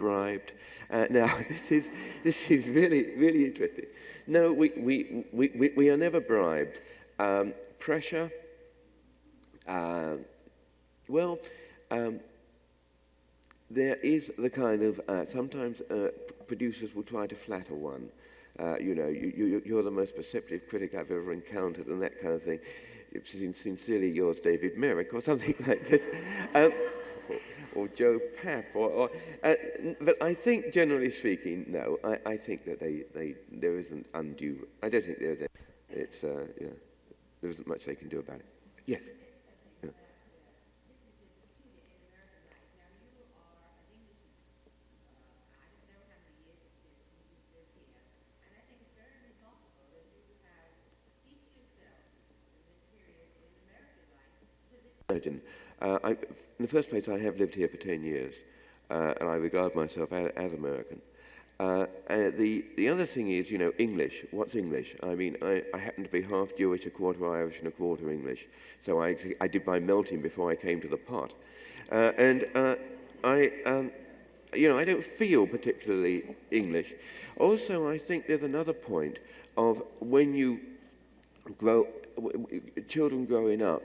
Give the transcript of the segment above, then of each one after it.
bribed. Now, this is really interesting. No, we are never bribed. Pressure, well, there is the kind of, sometimes producers will try to flatter one. You're the most perceptive critic I've ever encountered, and that kind of thing. It's sincerely yours, David Merrick, or something like this. Or Joe Papp, but I think, generally speaking, no. I think that there isn't undue. I don't think there isn't much they can do about it. Yes. Yeah. In the first place, I have lived here for 10 years, and I regard myself as American. The other thing is, English. What's English? I mean, I happen to be half Jewish, a quarter Irish, and a quarter English. So I did my melting before I came to the pot. I don't feel particularly English. Also, I think there's another point of when you children growing up.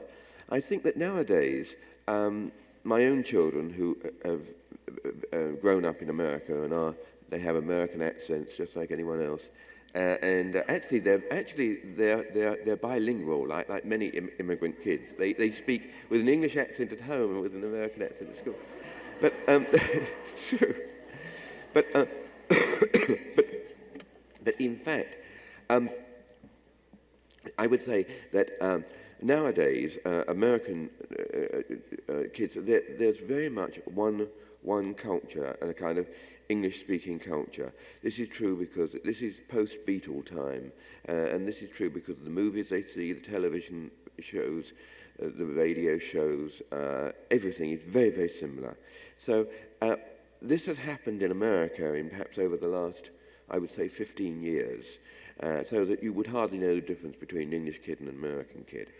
I think that nowadays, my own children who have grown up in America and they have American accents just like anyone else, and actually they're bilingual, like many immigrant kids. They speak with an English accent at home and with an American accent at school. But it's true. But in fact, I would say that. Nowadays, American kids, there's very much one culture, and a kind of English-speaking culture. This is true because this is post-Beatle time, and this is true because of the movies they see, the television shows, the radio shows, everything is very, very similar. So this has happened in America in perhaps over the last, I would say, 15 years. So that you would hardly know the difference between an English kid and an American kid.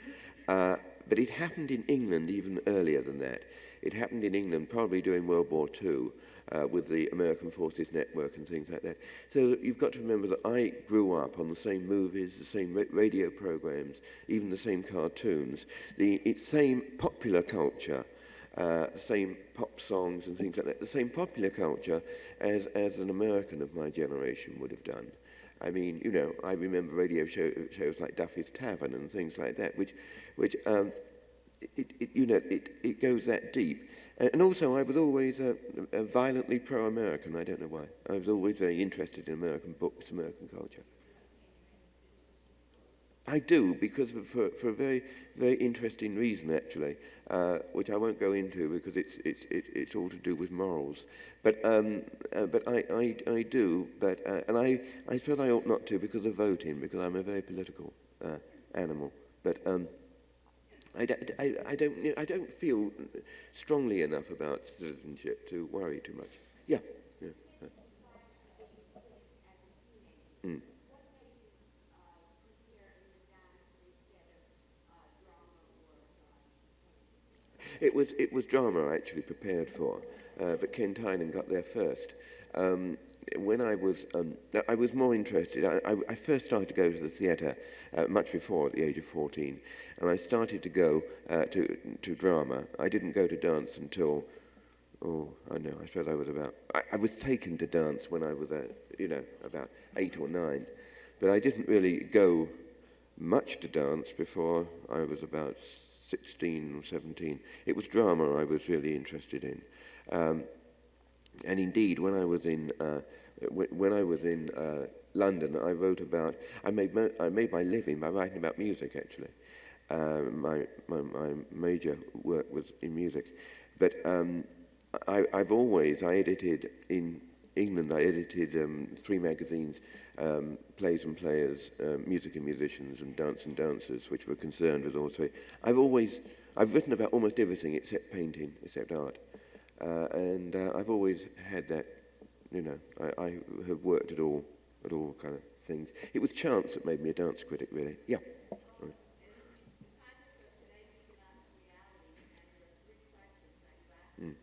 But it happened in England even earlier than that. It happened in England probably during World War II with the American Forces Network and things like that. So you've got to remember that I grew up on the same movies, the same radio programs, even the same cartoons, the same popular culture, same pop songs and things like that, the same popular culture as an American of my generation would have done. I mean, I remember radio shows like Duffy's Tavern and things like that, which it goes that deep. And also, I was always violently pro-American. I don't know why. I was always very interested in American books, American culture. I do, because for a very, very interesting reason, actually, which I won't go into because it's all to do with morals. But I do, and I feel I ought not to because of voting, because I'm a very political animal. But I don't feel strongly enough about citizenship to worry too much. Yeah. Mm. It was drama I actually prepared for, but Ken Tynan got there first. When I was more interested. I first started to go to the theatre much before, at the age of 14, and I started to go to drama. I didn't go to dance until, I suppose I was about. I was taken to dance when I was about 8 or 9, but I didn't really go much to dance before I was about 16 or 17. It was drama I was really interested in, and indeed, when I was in London, I wrote about. I made my living by writing about music. Actually, my major work was in music, but I edited in England. I edited 3 magazines. Plays and Players, Music and Musicians, and Dance and Dancers, which were concerned with all 3. I've written about almost everything except painting, except art, and I've always had that. I have worked at all kind of things. It was chance that made me a dance critic, really. Yeah. Right. Mm.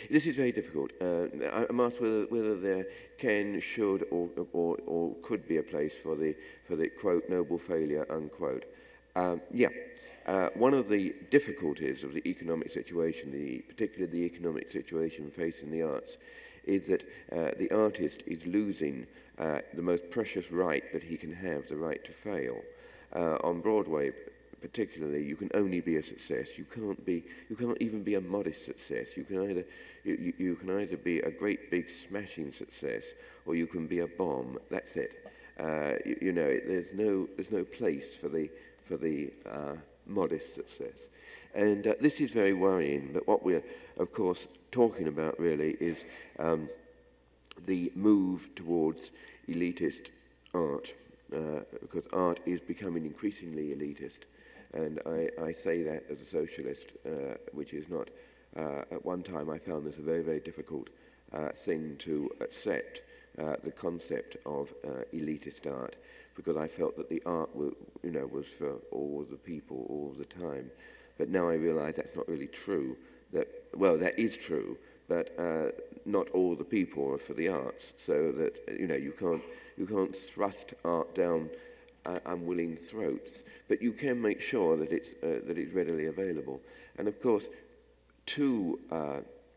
This is very difficult. I'm asked whether there can, should, or could be a place for the quote noble failure unquote. One of the difficulties of the economic situation, particularly the economic situation facing the arts, is that the artist is losing the most precious right that he can have, the right to fail. On Broadway, particularly, you can only be a success. You cannot even be a modest success. You can either be a great big smashing success, or you can be a bomb. That's it. There's no place for the modest success, and this is very worrying. But what we're, of course, talking about really is the move towards elitist art, because art is becoming increasingly elitist. And I say that as a socialist, which is not, at one time I found this a very, very difficult thing to accept, the concept of elitist art, because I felt that the art was for all the people all the time. But now I realise that's not really true. That is true, but not all the people are for the arts. So that you can't thrust art down unwilling throats, but you can make sure that it's readily available. And of course, to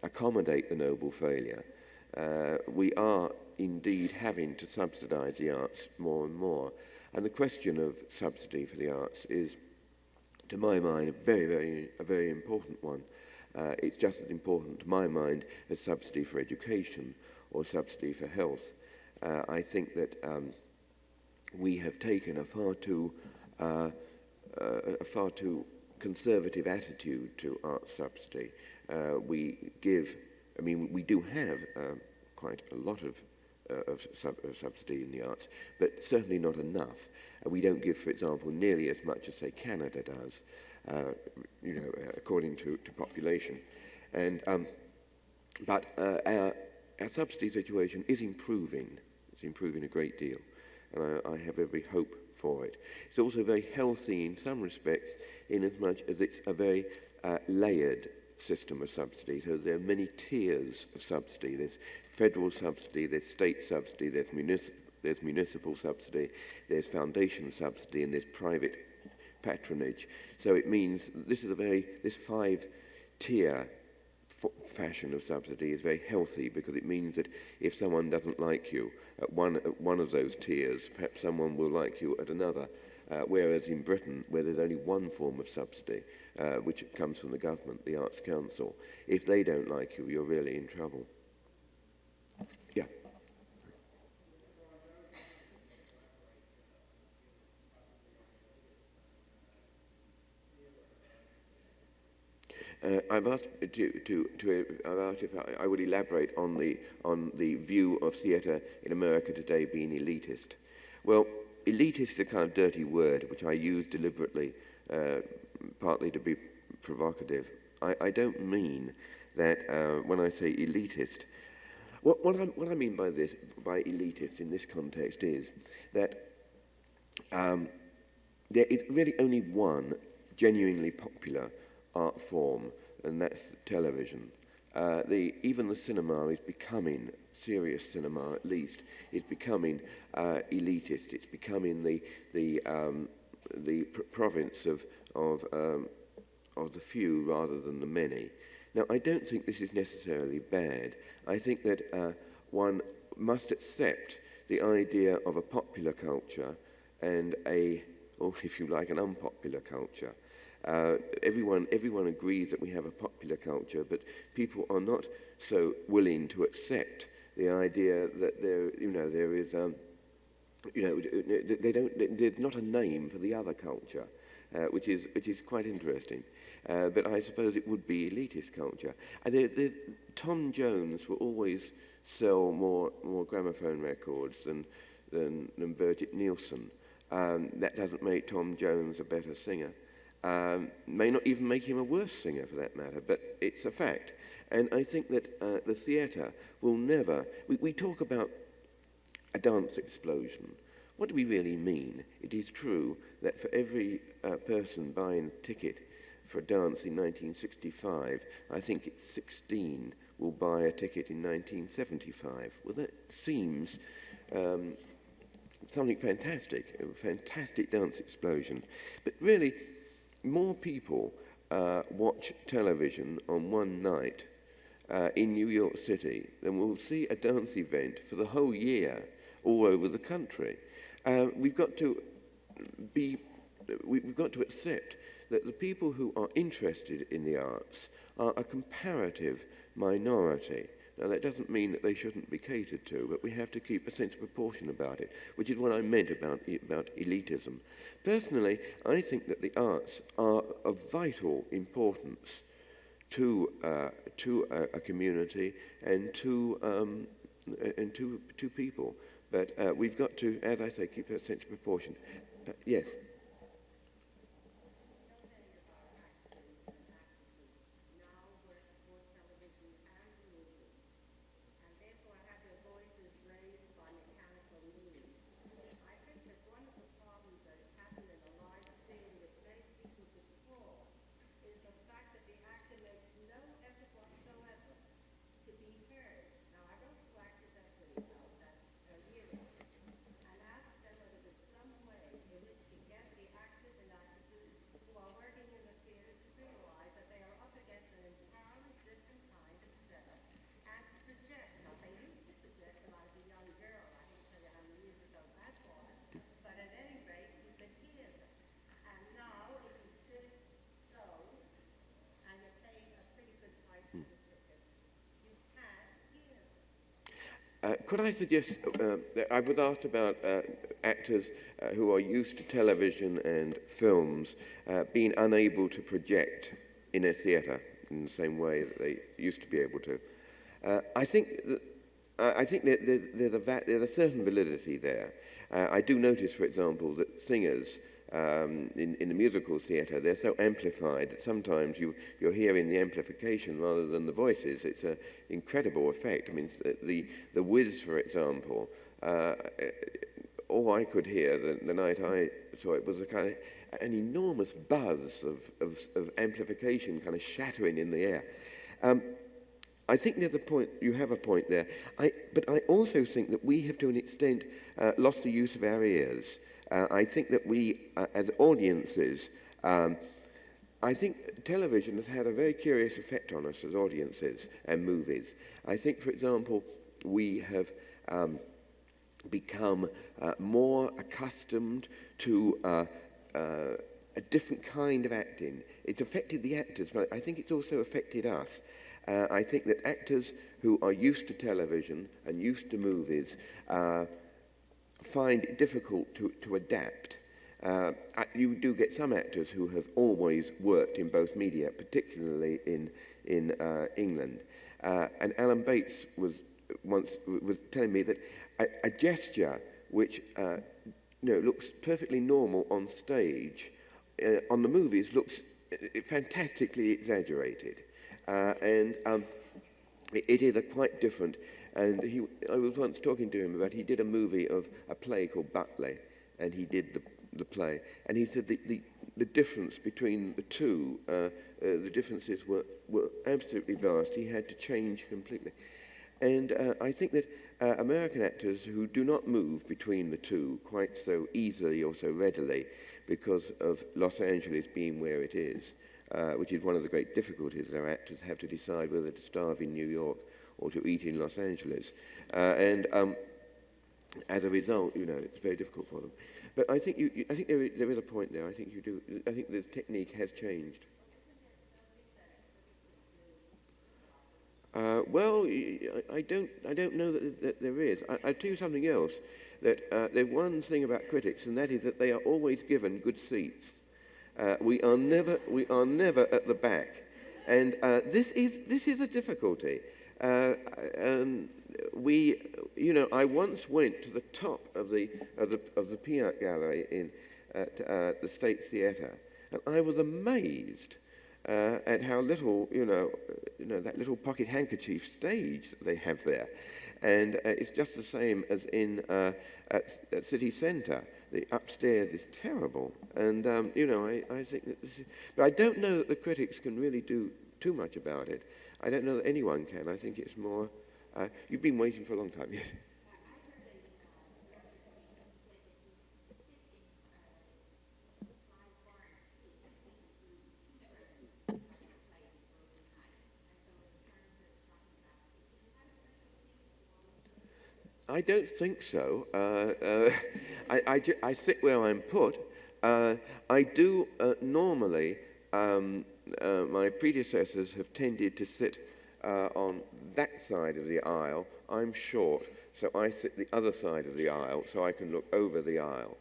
accommodate the noble failure, we are indeed having to subsidise the arts more and more. And the question of subsidy for the arts is, to my mind, a very important one. It's just as important, to my mind, as subsidy for education or subsidy for health. I think that we have taken a far too conservative attitude to art subsidy. We do have quite a lot of subsidy in the arts, but certainly not enough. We don't give, for example, nearly as much as, say, Canada does, according to population. And but our subsidy situation is improving. It's improving a great deal, and I have every hope for it. It's also very healthy in some respects, in as much as it's a very layered system of subsidy. So there are many tiers of subsidy. There's federal subsidy, there's state subsidy, there's municipal subsidy, there's foundation subsidy, and there's private patronage. So it means this five-tier fashion of subsidy is very healthy, because it means that if someone doesn't like you at one of those tiers, perhaps someone will like you at another. Whereas in Britain, where there's only one form of subsidy, which comes from the government, the Arts Council, if they don't like you, you're really in trouble. Yeah. I've asked if I would elaborate on the view of theatre in America today being elitist. Well, elitist is a kind of dirty word which I use deliberately, partly to be provocative. I don't mean that when I say elitist. What I mean by elitist in this context is that there is really only one genuinely popular art form, and that's television. Even the cinema is becoming, serious cinema at least, is becoming elitist. It's becoming the province of the few rather than the many. Now, I don't think this is necessarily bad. I think that one must accept the idea of a popular culture and or if you like, an unpopular culture. Everyone agrees that we have a popular culture, but people are not so willing to accept the idea that there is there's not a name for the other culture, which is quite interesting. But I suppose it would be elitist culture. Tom Jones will always sell more gramophone records than Birgit Nilsson. That doesn't make Tom Jones a better singer. May not even make him a worse singer for that matter, but it's a fact. And I think that the theatre will never... We talk about a dance explosion. What do we really mean? It is true that for every person buying a ticket for a dance in 1965, I think it's 16 will buy a ticket in 1975. Well, that seems something fantastic, a fantastic dance explosion. But really, more people watch television on one night in New York City than will see a dance event for the whole year all over the country. We've got to accept that the people who are interested in the arts are a comparative minority. Now, that doesn't mean that they shouldn't be catered to, but we have to keep a sense of proportion about it, which is what I meant about elitism. Personally, I think that the arts are of vital importance to a community and to people. But we've got to, as I say, keep that sense of proportion. Yes. Could I suggest, I was asked about actors who are used to television and films being unable to project in a theatre in the same way that they used to be able to. I think that there's a certain validity there. I do notice, for example, that singers in the musical theatre, they're so amplified that sometimes you're hearing the amplification rather than the voices. It's an incredible effect. I mean, the Wiz, for example, all I could hear the night I saw it was a kind of an enormous buzz of amplification kind of shattering in the air. I think there's a point, you have a point there. But I also think that we have to an extent lost the use of our ears. I think that we, as audiences, I think television has had a very curious effect on us as audiences and movies. I think, for example, we have become more accustomed to a different kind of acting. It's affected the actors, but I think it's also affected us. I think that actors who are used to television and used to movies find it difficult to adapt. You do get some actors who have always worked in both media, particularly in England. And Alan Bates was telling me that a gesture which looks perfectly normal on stage, on the movies looks fantastically exaggerated. And it is a quite different. And I was once talking to him about, he did a movie of a play called Butley, and he did the play. And he said the difference between the two, the differences were absolutely vast. He had to change completely. And I think that American actors who do not move between the two quite so easily or so readily because of Los Angeles being where it is, which is one of the great difficulties that our actors have to decide whether to starve in New York or to eat in Los Angeles. And as a result, it's very difficult for them. But I think there is a point there. I think you do. I think the technique has changed. Well, I don't know that there is. I'll tell you something else. That there's one thing about critics, and that is that they are always given good seats. We are never at the back, and this is a difficulty. I once went to the top of the peanut gallery at the State Theatre, and I was amazed at how little that little pocket handkerchief stage that they have there, and it's just the same as at City Centre. The upstairs is terrible, and I think that this is. But I don't know that the critics can really do too much about it. I don't know that anyone can. I think it's more... you've been waiting for a long time, yes? I don't think so. I sit where I'm put. I do normally, my predecessors have tended to sit on that side of the aisle. I'm short, so I sit the other side of the aisle so I can look over the aisle.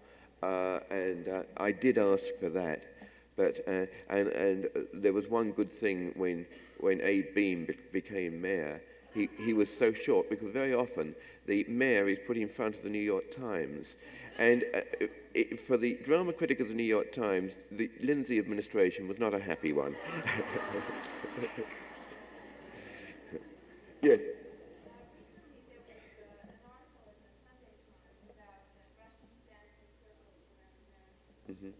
And I did ask for that. But, and there was one good thing when Abe Beame became mayor. He was so short because very often the mayor is put in front of the New York Times. And for the drama critic of the New York Times, the Lindsay administration was not a happy one. Yes. Mm-hmm.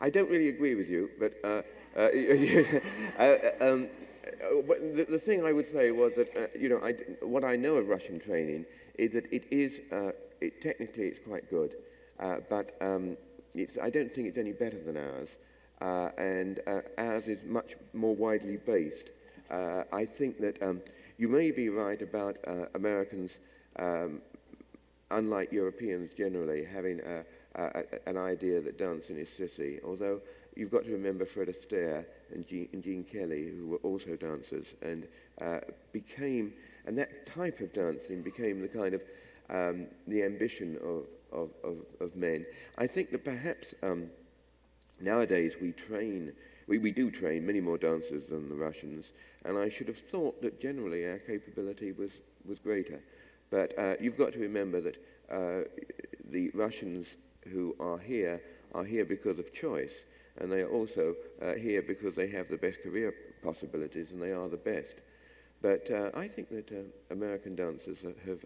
I don't really agree with you, but the thing I would say was that, what I know of Russian training is that technically it's quite good, but I don't think it's any better than ours, and ours is much more widely based. I think that you may be right about Americans, unlike Europeans generally, having an idea that dancing is sissy, although you've got to remember Fred Astaire and Gene Kelly, who were also dancers, and that type of dancing became the kind of the ambition of men. I think that perhaps nowadays we do train many more dancers than the Russians, and I should have thought that generally our capability was greater. But you've got to remember that the Russians who are here because of choice, and they are also here because they have the best career possibilities, and they are the best. But I think that American dancers have...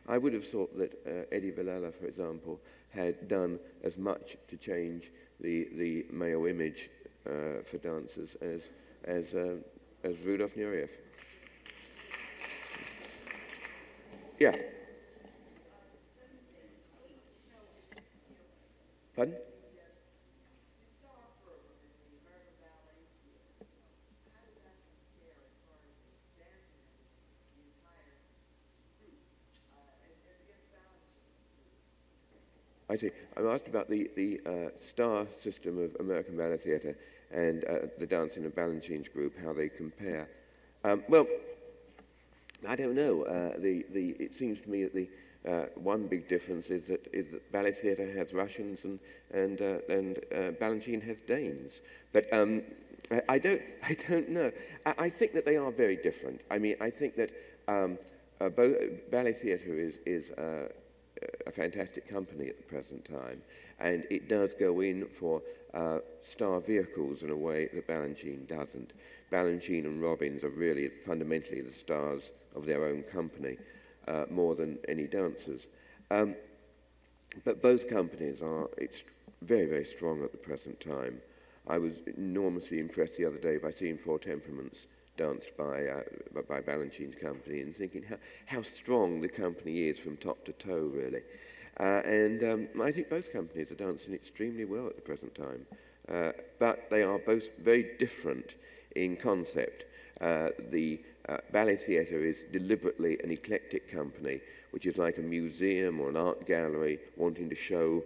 I would have thought that Eddie Villela, for example, had done as much to change the male image for dancers as Rudolf Nureyev. Yeah. Pardon? I see. I'm asked about the star system of American Ballet Theatre and the Dancing and Balanchine's group, how they compare. Well, I don't know. It seems to me that the one big difference is that Ballet Theatre has Russians and Balanchine has Danes. But I don't know. I think that they are very different. I mean, I think that both Ballet Theatre is a fantastic company at the present time, and it does go in for star vehicles in a way that Balanchine doesn't. Balanchine and Robbins are really fundamentally the stars of their own company, more than any dancers. But both companies are very, very strong at the present time. I was enormously impressed the other day by seeing Four Temperaments danced by Balanchine's company, and thinking how strong the company is from top to toe, really. And I think both companies are dancing extremely well at the present time. But they are both very different in concept. The ballet theatre is deliberately an eclectic company, which is like a museum or an art gallery wanting to show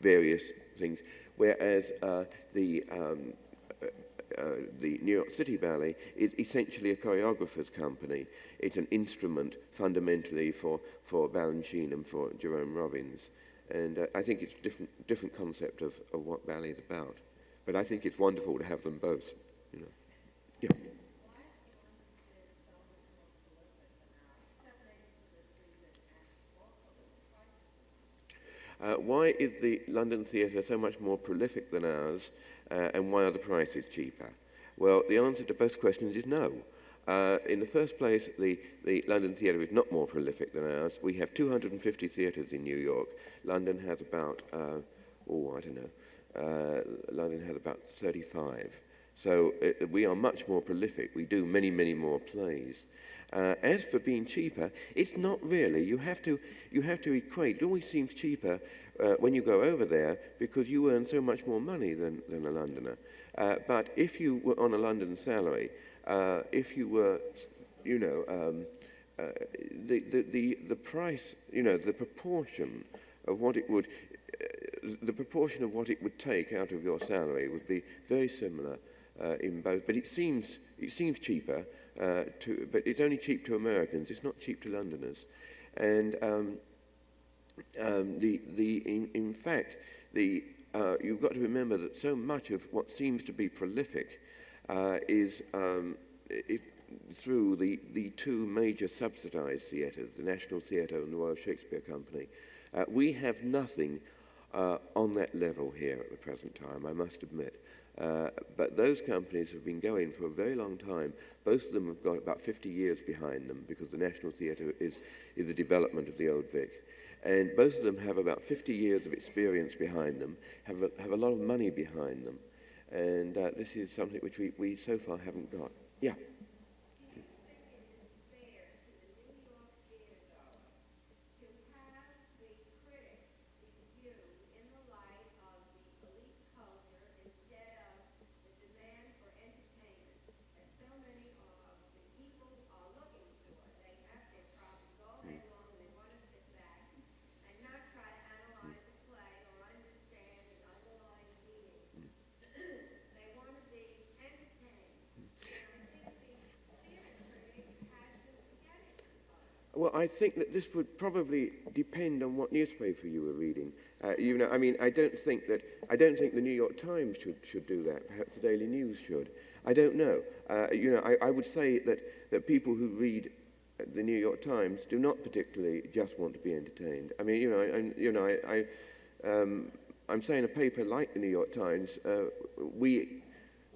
various things, whereas the New York City Ballet is essentially a choreographer's company. It's an instrument fundamentally for Balanchine and for Jerome Robbins. And I think it's a different concept of what ballet is about. But I think it's wonderful to have them both, you know. Yeah. Why is the London theatre so much more prolific than ours, and why are the prices cheaper? Well, the answer to both questions is no. In the first place, the London theatre is not more prolific than ours. We have 250 theatres in New York. London has about, London has about 35. So we are much more prolific. We do many, many more plays. As for being cheaper, it's not really. You have to equate. It always seems cheaper when you go over there because you earn so much more money than a Londoner. But if you were on a London salary, if you were, the price, the proportion of what it would, take out of your salary would be very similar in both. But it seems cheaper. But it's only cheap to Americans. It's not cheap to Londoners, and in fact, you've got to remember that so much of what seems to be prolific is through the two major subsidised theatres, the National Theatre and the Royal Shakespeare Company. We have nothing on that level here at the present time, I must admit. But those companies have been going for a very long time. Both of them have got about 50 years behind them because the National Theatre is a development of the Old Vic. And both of them have about 50 years of experience behind them, have a lot of money behind them. And this is something which we so far haven't got. Yeah. Well, I think that this would probably depend on what newspaper you were reading. I don't think the New York Times should do that. Perhaps the Daily News should. I don't know. I would say that people who read the New York Times do not particularly just want to be entertained. I'm saying a paper like the New York Times,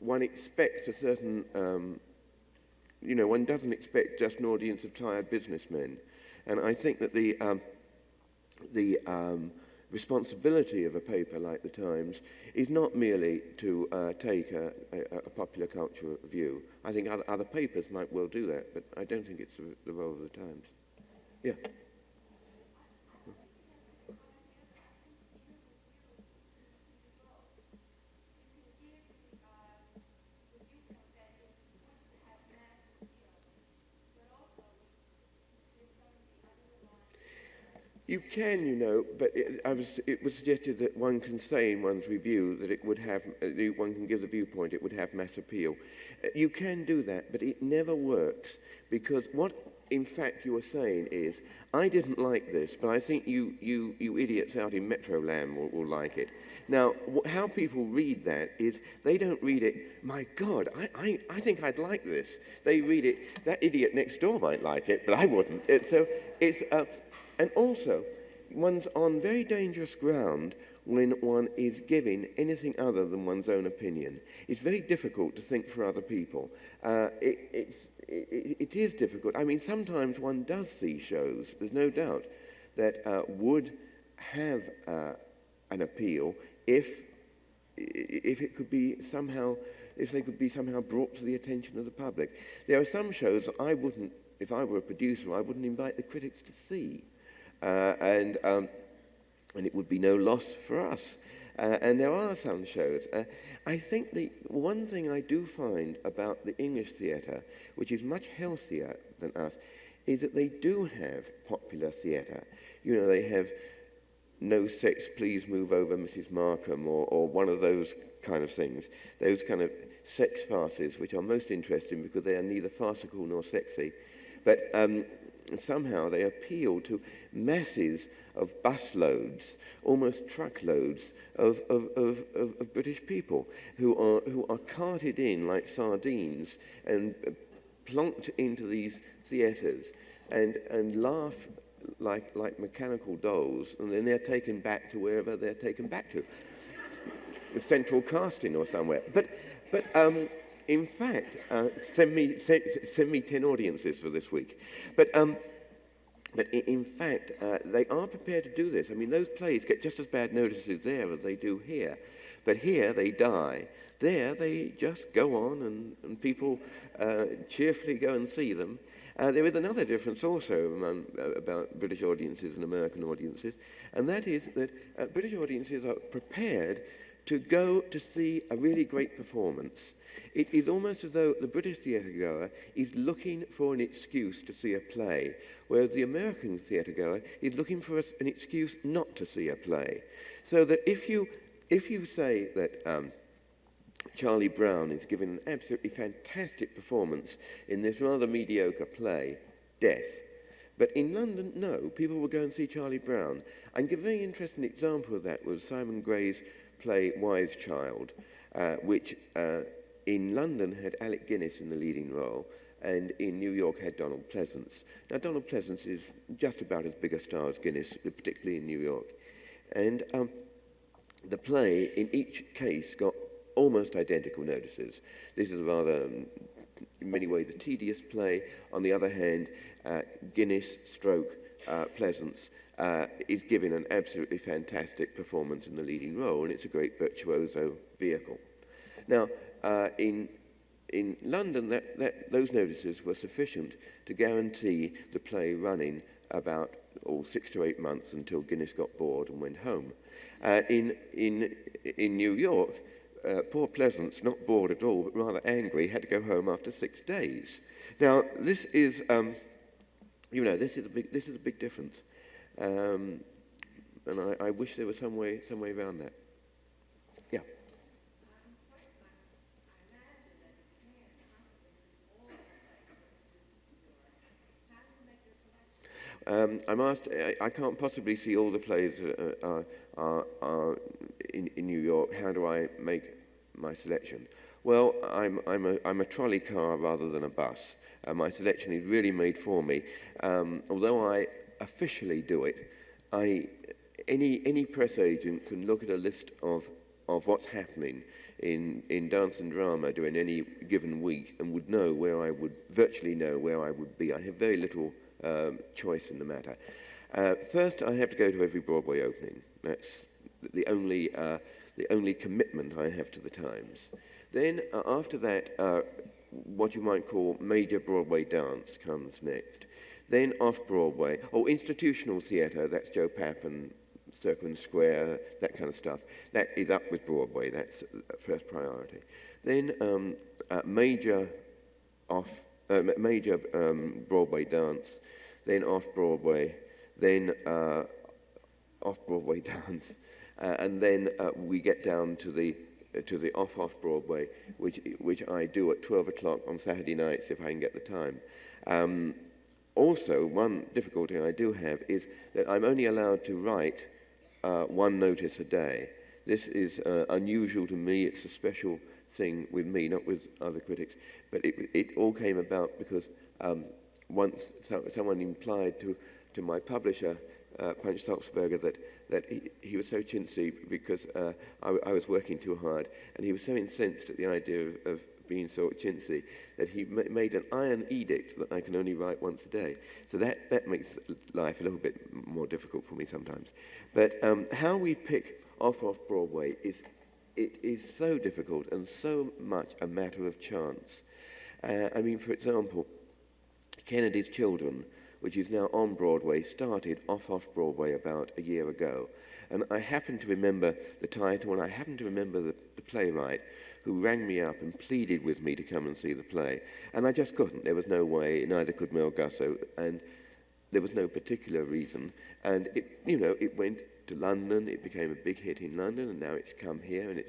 one expects a certain. One doesn't expect just an audience of tired businessmen. And I think that the responsibility of a paper like the Times is not merely to take a popular culture view. I think other papers might well do that, but I don't think it's the role of the Times. Yeah. You can, but it was suggested that one can say in one's review that it would have, one can give the viewpoint, it would have mass appeal. You can do that, but it never works, because what, in fact, you are saying is, I didn't like this, but I think you idiots out in Metroland will like it. Now, how people read that is, they don't read it, my God, I think I'd like this. They read it, that idiot next door might like it, but I wouldn't. And also, one's on very dangerous ground when one is giving anything other than one's own opinion. It's very difficult to think for other people. It is difficult. I mean, sometimes one does see shows, there's no doubt, that would have an appeal if it could be somehow if they could be somehow brought to the attention of the public. There are some shows that I wouldn't, if I were a producer, I wouldn't invite the critics to see. And it would be no loss for us. And there are some shows. I think the one thing I do find about the English theatre, which is much healthier than us, is that they do have popular theatre. You know, they have No Sex, Please Move Over Mrs. Markham, or one of those kind of things. Those kind of sex farces, which are most interesting because they are neither farcical nor sexy. But somehow they appeal to masses of busloads, almost truckloads of British people who are carted in like sardines and plonked into these theatres and laugh like mechanical dolls, and then they're taken back to wherever they're taken back to, central casting or somewhere. But in fact, send me 10 audiences for this week. But in fact, they are prepared to do this. I mean, those plays get just as bad notices there as they do here. But here they die. There they just go on and people cheerfully go and see them. There is another difference also about British audiences and American audiences, and that is that British audiences are prepared to go to see a really great performance. It is almost as though the British theatre goer is looking for an excuse to see a play, whereas the American theatre goer is looking for an excuse not to see a play. So that if you say that Charlie Brown is giving an absolutely fantastic performance in this rather mediocre play, Death, but in London, no, people will go and see Charlie Brown. And a very interesting example of that was Simon Gray's play Wise Child, which in London had Alec Guinness in the leading role, and in New York had Donald Pleasance. Now, Donald Pleasance is just about as big a star as Guinness, particularly in New York. And the play, in each case, got almost identical notices. This is a rather, in many ways, a tedious play. On the other hand, Guinness stroke Pleasance is giving an absolutely fantastic performance in the leading role, and it's a great virtuoso vehicle. Now, in London, those notices were sufficient to guarantee the play running about 6 to 8 months until Guinness got bored and went home. In New York, poor Pleasance, not bored at all, but rather angry, had to go home after 6 days. Now, this is, this is a big difference, and I wish there was some way around that. Yeah. I'm asked. I can't possibly see all the plays are in New York. How do I make my selection? Well, I'm a trolley car rather than a bus. My selection is really made for me. Although I officially do it, any press agent can look at a list of what's happening in dance and drama during any given week and would virtually know where I would be. I have very little choice in the matter. First, I have to go to every Broadway opening. That's the only commitment I have to the Times. Then, after that, what you might call major Broadway dance comes next. Then off-Broadway, institutional theatre, that's Joe Papp and Circle and Square, that kind of stuff. That is up with Broadway, that's first priority. Then major Broadway dance, then off-Broadway, then off-Broadway dance, and then we get down to the off-Broadway, which I do at 12 o'clock on Saturday nights if I can get the time. Also, one difficulty I do have is that I'm only allowed to write one notice a day. This is unusual to me. It's a special thing with me, not with other critics. But it all came about because once someone implied to my publisher, Punch Salzberger, that he was so chintzy because I was working too hard, and he was so incensed at the idea of being so chintzy that he made an iron edict that I can only write once a day. So that makes life a little bit more difficult for me sometimes. But how we pick off Broadway is it is so difficult and so much a matter of chance. I mean, for example, Kennedy's Children, which is now on Broadway, started off Broadway about a year ago. And I happen to remember the title, and I happen to remember the playwright who rang me up and pleaded with me to come and see the play. And I just couldn't. There was no way, neither could Mel Gusso, and there was no particular reason. And it went to London, it became a big hit in London, and now it's come here, and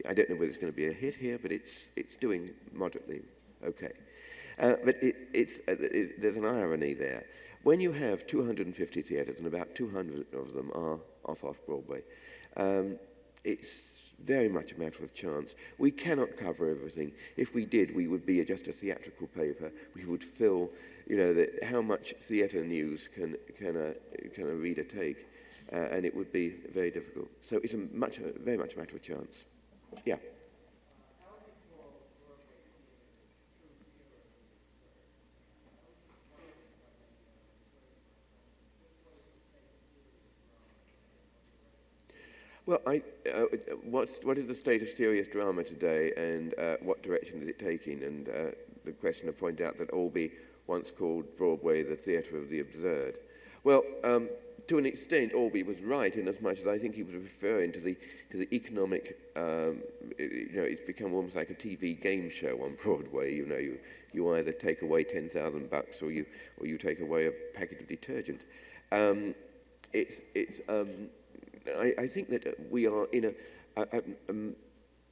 I don't know whether it's going to be a hit here, but it's doing moderately okay. But there's an irony there. When you have 250 theatres and about 200 of them are off-Broadway, it's very much a matter of chance. We cannot cover everything. If we did, we would be just a theatrical paper. We would fill, how much theatre news can a reader take, and it would be very difficult. So it's very much a matter of chance. Yeah. Well, what is the state of serious drama today, and what direction is it taking? And the questioner pointed out that Albee once called Broadway the theatre of the absurd. Well, to an extent, Albee was right, in as much as I think he was referring to the economic. It's become almost like a TV game show on Broadway. You either take away $10,000 or you take away a packet of detergent. I think that we are in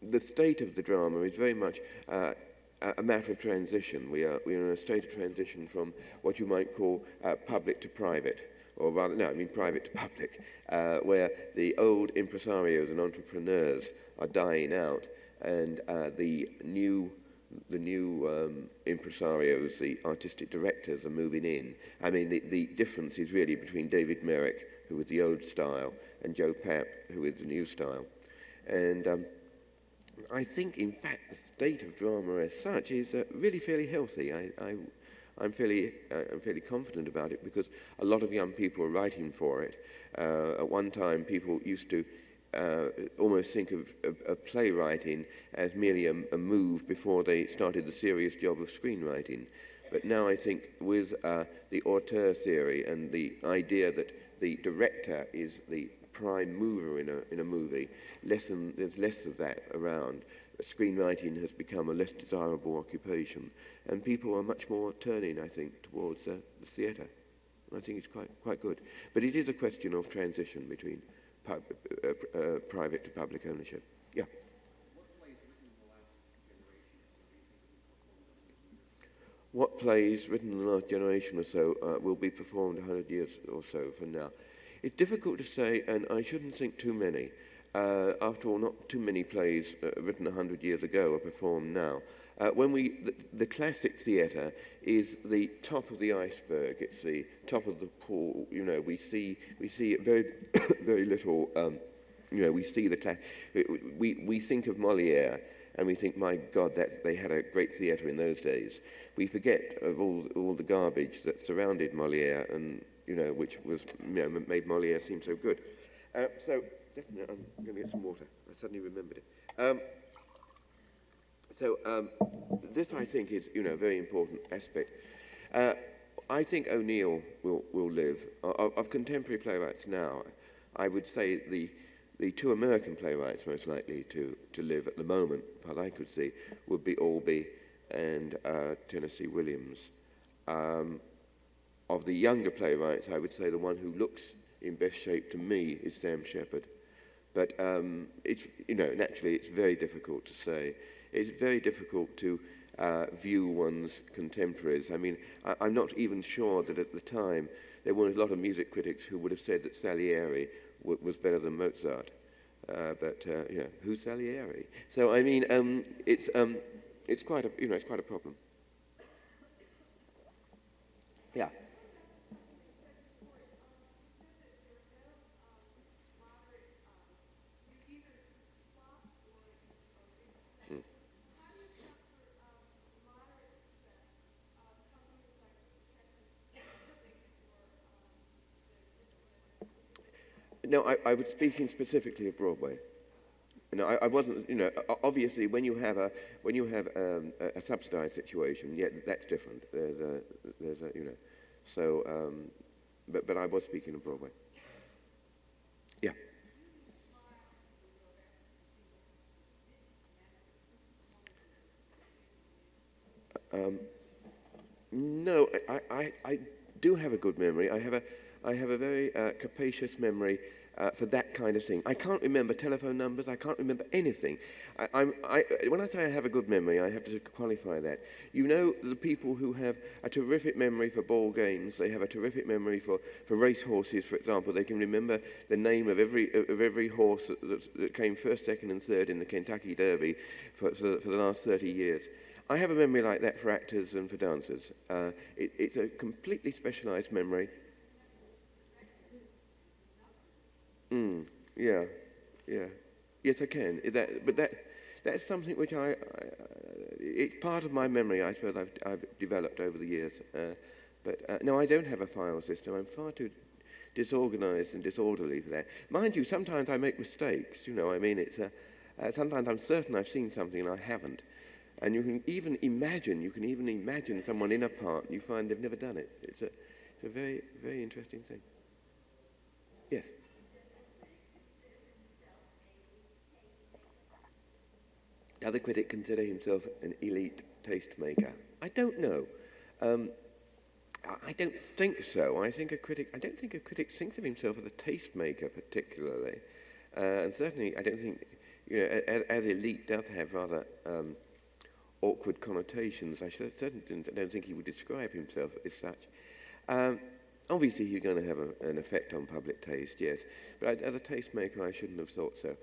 the state of the drama is very much a matter of transition. We are in a state of transition from what you might call public to private, or rather, no, I mean private to public, where the old impresarios and entrepreneurs are dying out, and the new impresarios, the artistic directors, are moving in. I mean, the difference is really between David Merrick, who is the old style, and Joe Papp, who is the new style. And I think, in fact, the state of drama as such is really fairly healthy. I'm fairly confident about it, because a lot of young people are writing for it. At one time, people used to almost think of playwriting as merely a move before they started the serious job of screenwriting. But now I think with the auteur theory and the idea that the director is the prime mover in a movie, there's less of that around. Screenwriting has become a less desirable occupation, and people are much more turning, I think, towards the theatre. I think it's quite good. But it is a question of transition between private to public ownership. Yeah. What plays written in the last generation or so will be performed 100 years or so from now? It's difficult to say, and I shouldn't think too many. After all, not too many plays written 100 years ago are performed now. The classic theatre is the top of the iceberg. It's the top of the pool. We see very very little. We see we think of Molière, and we think, my God, that they had a great theatre in those days. We forget of all the garbage that surrounded Molière, and which was made Molière seem so good. So I'm going to get some water. I suddenly remembered it. This, I think, is a very important aspect. I think O'Neill will live. Of contemporary playwrights now, I would say the two American playwrights most likely to live at the moment, what I could see, would be Albee and Tennessee Williams. Of the younger playwrights, I would say the one who looks in best shape to me is Sam Shepard. But it's naturally it's very difficult to say. It's very difficult to view one's contemporaries. I mean, I'm not even sure that at the time there weren't a lot of music critics who would have said that Salieri was better than Mozart. But who's Salieri? So I mean, it's quite a problem. Yeah. No, I was speaking specifically of Broadway. I wasn't, obviously when you have a subsidised situation, yeah, that's different. There's a, so, but I was speaking of Broadway. Yeah. No, I do have a good memory. I have a very capacious memory for that kind of thing. I can't remember telephone numbers. I can't remember anything. When I say I have a good memory, I have to qualify that. You know, the people who have a terrific memory for ball games, they have a terrific memory for race horses, for example. They can remember the name of every horse that came first, second and third in the Kentucky Derby for the last 30 years. I have a memory like that for actors and for dancers. It's a completely specialised memory. Yeah, yeah. Yes, I can. That's something which it's part of my memory, I suppose, I've developed over the years. No, I don't have a file system. I'm far too disorganised and disorderly for that. Mind you, sometimes I make mistakes. Sometimes I'm certain I've seen something and I haven't. And you can even imagine someone in a part and you find they've never done it. It's a very, very interesting thing. Yes. Does the critic consider himself an elite tastemaker? I don't know. I don't think so. I don't think a critic thinks of himself as a tastemaker particularly. And certainly I don't think, as elite does have rather awkward connotations. I certainly don't think he would describe himself as such. Obviously he's going to have an effect on public taste, yes. But as a tastemaker I shouldn't have thought so.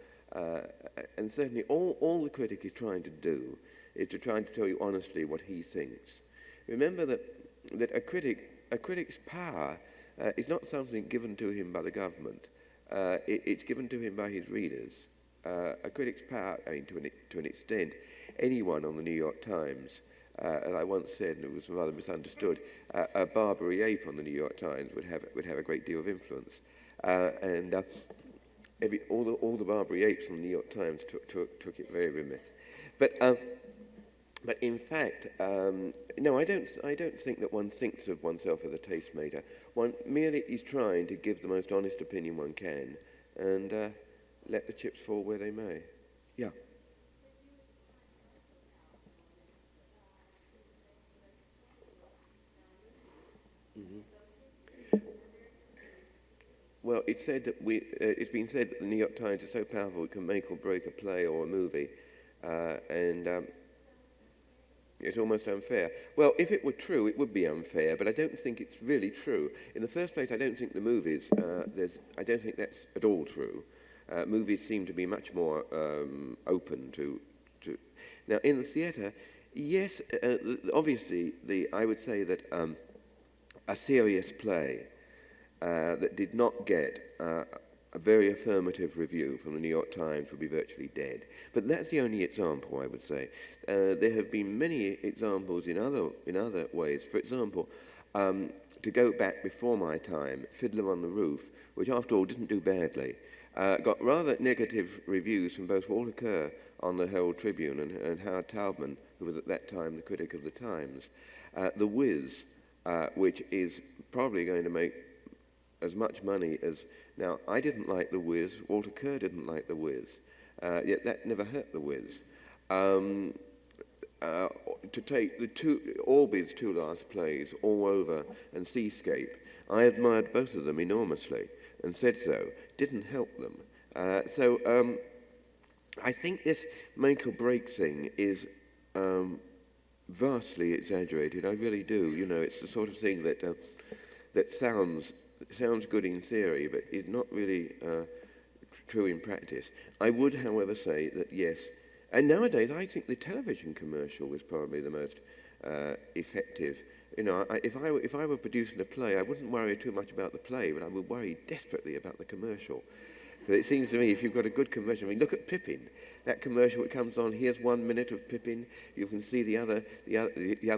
And certainly all the critic is trying to do is to try to tell you honestly what he thinks. Remember that a critic's power is not something given to him by the government. It's given to him by his readers. A critic's power, to an extent, anyone on the New York Times, as I once said, and it was rather misunderstood, a Barbary ape on the New York Times would have a great deal of influence. All the Barbary apes on the New York Times took it very remiss. But in fact, no, I don't think that one thinks of oneself as a tastemaker. One merely is trying to give the most honest opinion one can, and let the chips fall where they may. Yeah. Well, it's been said that the New York Times is so powerful it can make or break a play or a movie, and it's almost unfair. Well, if it were true, it would be unfair, but I don't think it's really true. In the first place, I don't think the movies, I don't think that's at all true. Movies seem to be much more open to. Now, in the theatre, yes, obviously, I would say that a serious play that did not get a very affirmative review from the New York Times would be virtually dead. But that's the only example, I would say. There have been many examples in other ways. For example, to go back before my time, Fiddler on the Roof, which after all didn't do badly, got rather negative reviews from both Walter Kerr on the Herald Tribune and Howard Taubman, who was at that time the critic of the Times. The Wiz, which is probably going to make as much money as... Now, I didn't like The Wiz, Walter Kerr didn't like The Wiz, yet that never hurt The Wiz. To take Orby's two last plays, All Over and Seascape, I admired both of them enormously and said so, didn't help them. I think this make or break thing is vastly exaggerated, I really do. It's the sort of thing that sounds good in theory, but is not really true in practice. I would, however, say that yes, and nowadays I think the television commercial was probably the most effective. If I were producing a play, I wouldn't worry too much about the play, but I would worry desperately about the commercial. Because it seems to me, if you've got a good commercial, look at Pippin. That commercial that comes on, here's 1 minute of Pippin. You can see the other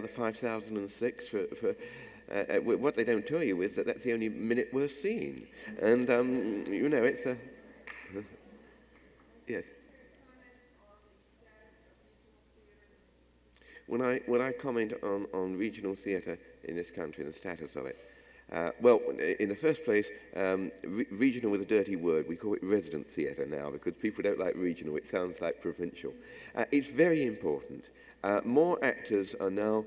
5,006 for what they don't tell you is that that's the only minute worth seeing. And, it's a... Yes. when I comment on regional theatre in this country and the status of it, well, in the first place, regional was a dirty word. We call it resident theatre now because people don't like regional. It sounds like provincial. It's very important. More actors are now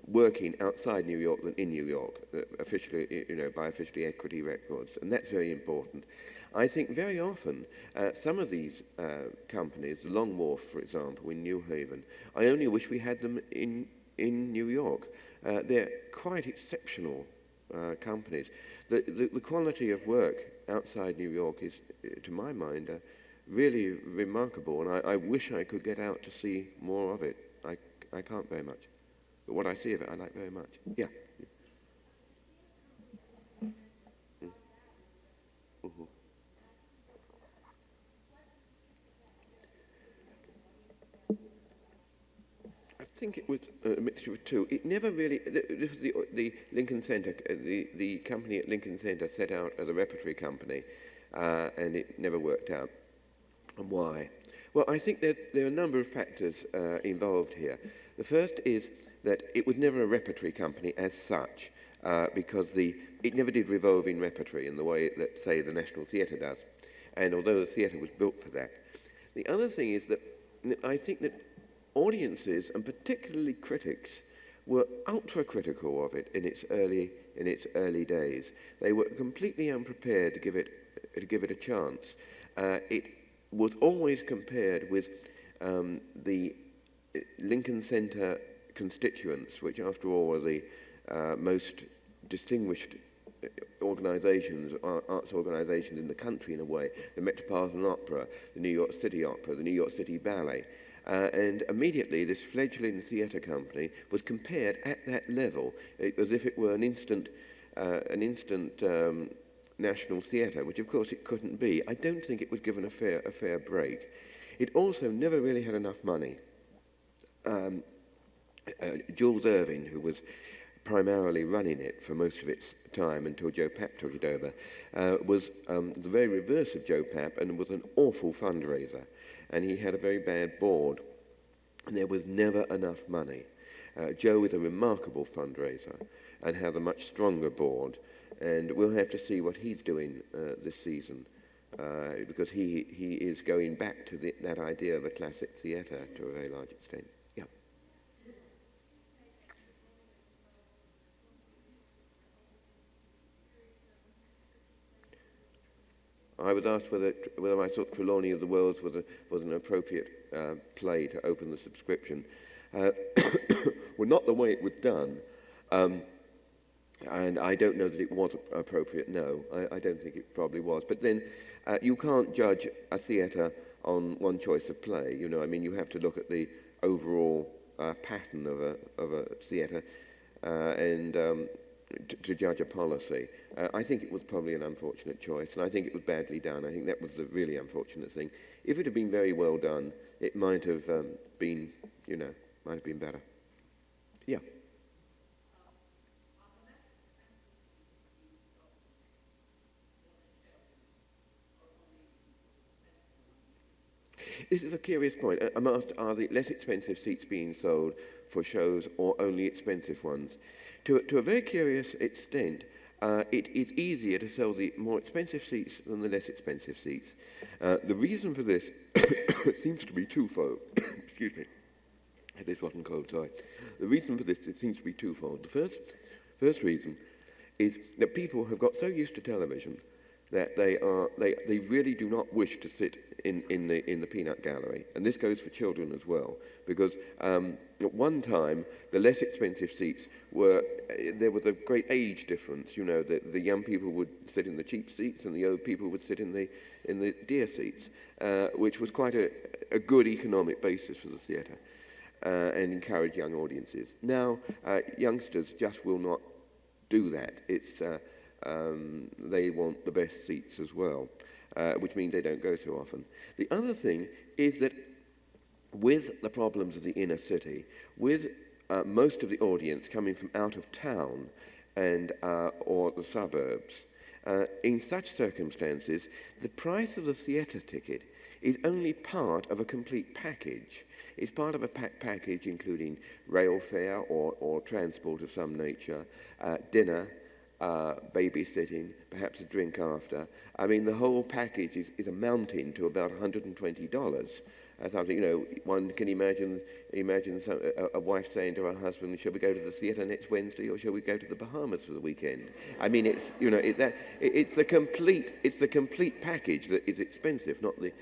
working outside New York than in New York, officially, by officially equity records, and that's very important. I think very often some of these companies, Long Wharf, for example, in New Haven, I only wish we had them in New York. They're quite exceptional companies. The quality of work outside New York is, to my mind, really remarkable, and I wish I could get out to see more of it. I can't very much. But what I see of it, I like very much. Yeah. Mm-hmm. I think it was a mixture of two. It never really. This was the Lincoln Center. The company at Lincoln Center set out as a repertory company, and it never worked out. And why? Well, I think that there are a number of factors involved here. The first is that it was never a repertory company as such, because it never did revolve in repertory in the way that, say, the National Theatre does. And although the theatre was built for that. The other thing is that I think that audiences, and particularly critics, were ultra-critical of it in its early days. They were completely unprepared to give it a chance. It was always compared with the Lincoln Center constituents, which after all were the most distinguished organisations, arts organisations in the country in a way, the Metropolitan Opera, the New York City Opera, the New York City Ballet. And immediately this fledgling theatre company was compared at that level as if it were an instant national theatre, which of course it couldn't be. I don't think it was given a fair break. It also never really had enough money. Jules Irving, who was primarily running it for most of its time until Joe Papp took it over, was the very reverse of Joe Papp and was an awful fundraiser. And he had a very bad board, and there was never enough money. Joe is a remarkable fundraiser and had a much stronger board, and we'll have to see what he's doing this season, because he is going back to that idea of a classic theatre to a very large extent. Yeah. I was asked whether I thought Trelawney of the Worlds was an appropriate play to open the subscription. Well, not the way it was done, and I don't know that it was appropriate, no. I don't think it probably was. But then you can't judge a theatre on one choice of play, I mean, you have to look at the overall pattern of a theatre and to judge a policy. I think it was probably an unfortunate choice, and I think it was badly done. I think that was the really unfortunate thing. If it had been very well done, it might have been, might have been better. Yeah. This is a curious point. I'm asked, are the less expensive seats being sold for shows or only expensive ones? To a very curious extent, it is easier to sell the more expensive seats than the less expensive seats. The reason for this seems to be twofold. Excuse me. This wasn't cold, sorry. The reason for this, it seems to be twofold. The first reason is that people have got so used to television that they really do not wish to sit in the peanut gallery, and this goes for children as well, because at one time the less expensive seats there was a great age difference. The young people would sit in the cheap seats and the old people would sit in the dear seats, which was quite a good economic basis for the theatre and encourage young audiences. Now youngsters just will not do that. It's they want the best seats as well, which means they don't go so often. The other thing is that with the problems of the inner city, with most of the audience coming from out of town and or the suburbs, in such circumstances, the price of the theatre ticket is only part of a complete package. It's part of a package including rail fare or transport of some nature, dinner, babysitting, perhaps a drink after. I mean, the whole package is amounting to about $120. Something, you know, one can imagine a wife saying to her husband, "Shall we go to the theatre next Wednesday, or shall we go to the Bahamas for the weekend?" I mean, it's, you know, it's the complete package that is expensive, not the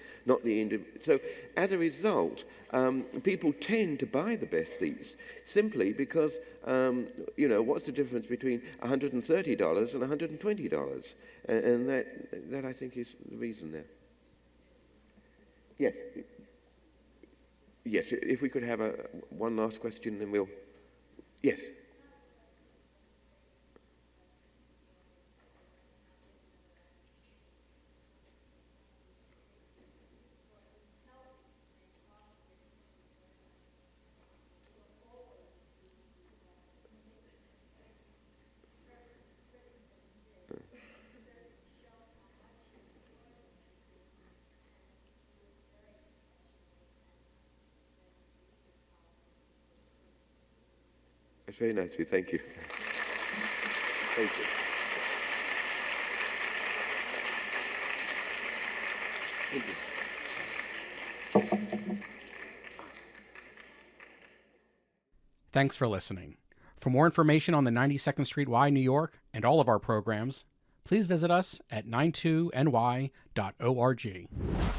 individual. So as a result, people tend to buy the best seats simply because, you know, what's the difference between $130 and $120? And that I think is the reason there. Yes. Yes, if we could have one last question, then we'll... Yes. That's very nice of you. Thank you. Thank you. Thank you. Thanks for listening. For more information on the 92nd Street Y, New York, and all of our programs, please visit us at 92ny.org.